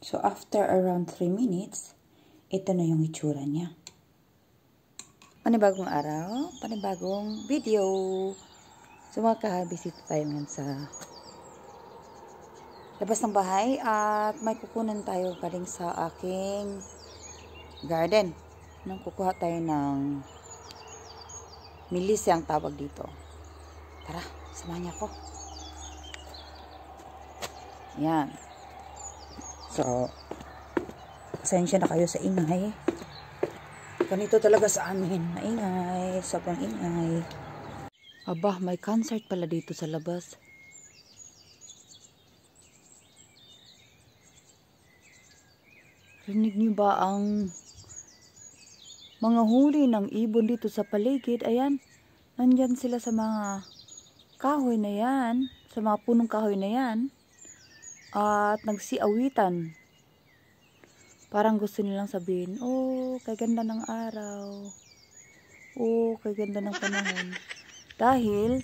So, after around 3 minutes, ito na yung itsura niya. Panibagong araw, panibagong video. So, mga kahabis, ito tayo ngayon sa labas ng bahay at may kukunan tayo galing sa aking garden. Nang kukuha tayo ng melisa ang tawag dito. Tara, samahan niyo ako. Yan. So, pasensya na kayo sa ingay. Ganito talaga sa amin. Maingay. Sobrang ingay. Aba, may concert pala dito sa labas. Rinig niyo ba ang mga huli ng ibon dito sa paligid? Ayan. Nandyan sila sa mga kahoy na yan. Sa mga punong kahoy na yan. At nagsiawitan. Parang gusto nilang sabihin, oh, kay ganda ng araw. Oh, kay ganda ng panahon. Dahil,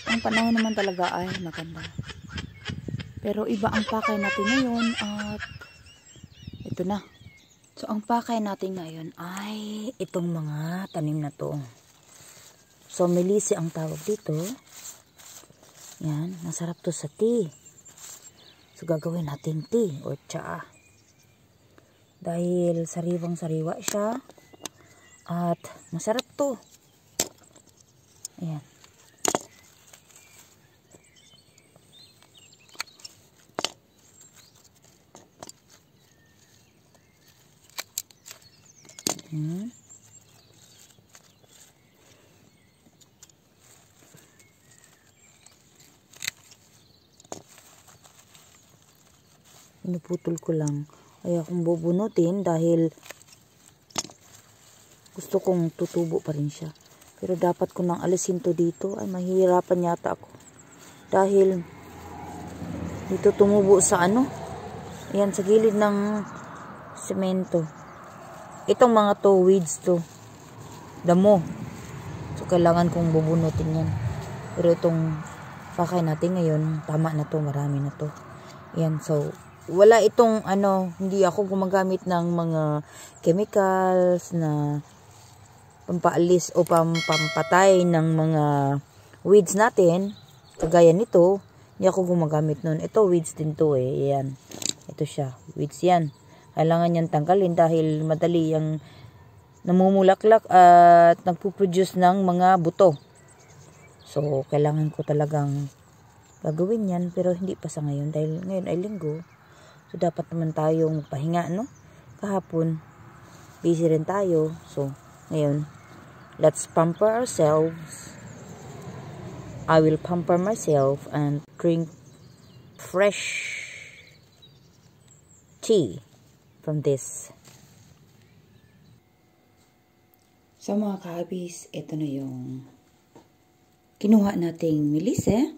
ang panahon naman talaga ay maganda. Pero iba ang pakay natin ngayon at ito na. So, ang pakay natin ngayon ay itong mga tanim na to. So, melisi ang tawag dito. Yan, masarap to sa tea. So, gagawin natin tea or tsaa. Dahil sariwang-sariwa siya. At masarap to. Ayan. Pinuputol ko lang. Ay akong bubunutin dahil gusto kong tutubo pa rin siya. Pero dapat ko nang alisin to dito. Ay mahihirapan yata ako. Dahil dito tumubo sa ano. Ayan sa gilid ng semento. Itong mga to weeds to. Damo. So kailangan kong bubunutin yan. Pero itong pakay natin ngayon, tama na to. Marami na to. Ayan so wala itong ano, hindi ako gumagamit ng mga chemicals na pampaalis o pampatay ng mga weeds natin. Kagaya nito, hindi ako gumagamit nun. Ito weeds din to eh. Ayan. Ito siya. Weeds yan. Kailangan niyang tanggalin dahil madali yung namumulaklak at nagpuproduce ng mga buto. So, kailangan ko talagang gagawin yan pero hindi pa sa ngayon dahil ngayon ay linggo. So, dapat naman tayong pahinga, no? Kahapon, busy rin tayo. So, ngayon, let's pamper ourselves. I will pamper myself and drink fresh tea from this. So, mga kahabis, ito na yung kinuha nating melisa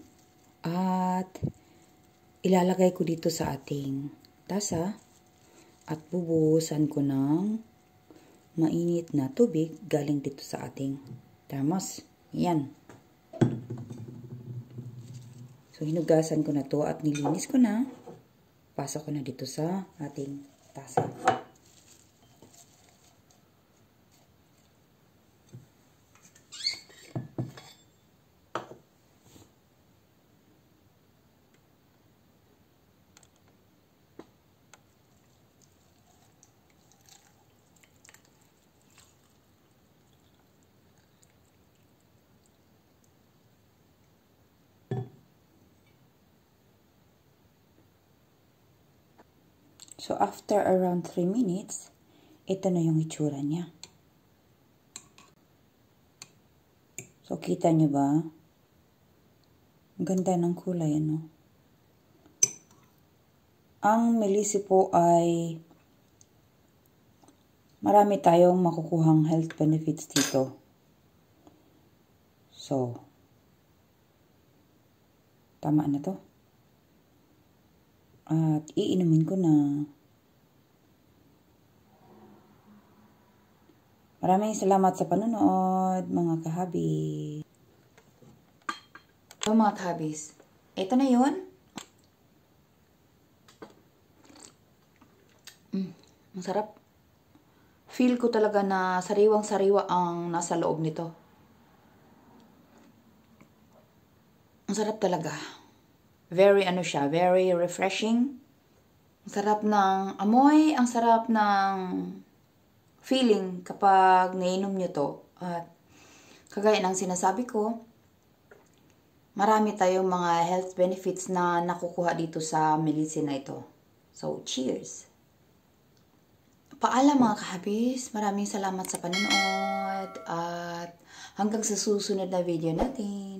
at ilalagay ko dito sa ating tasa at bubuhusan ko ng mainit na tubig galing dito sa ating thermos. Yan. So, hinugasan ko na to at nilinis ko na. Pasok ko na dito sa ating tasa. So, after around 3 minutes, ito na yung itsura niya. So, kita nyo ba? Ang ganda ng kulay, ano? Ang melisi po ay marami tayong makukuhang health benefits dito. So, tama na to. At iinumin ko na. Maraming salamat sa panonood, mga kahabis. So, mga kahabis, ito na yun. Ang sarap. Feel ko talaga na sariwang-sariwa ang nasa loob nito. Ang sarap talaga. Very ano siya, very refreshing. Ang sarap ng amoy, ang sarap ng feeling kapag nainom nyo to. At kagaya ng sinasabi ko, marami tayong mga health benefits na nakukuha dito sa medicine na ito. So, cheers! Paalam mga kahabis, maraming salamat sa panonood at hanggang sa susunod na video natin.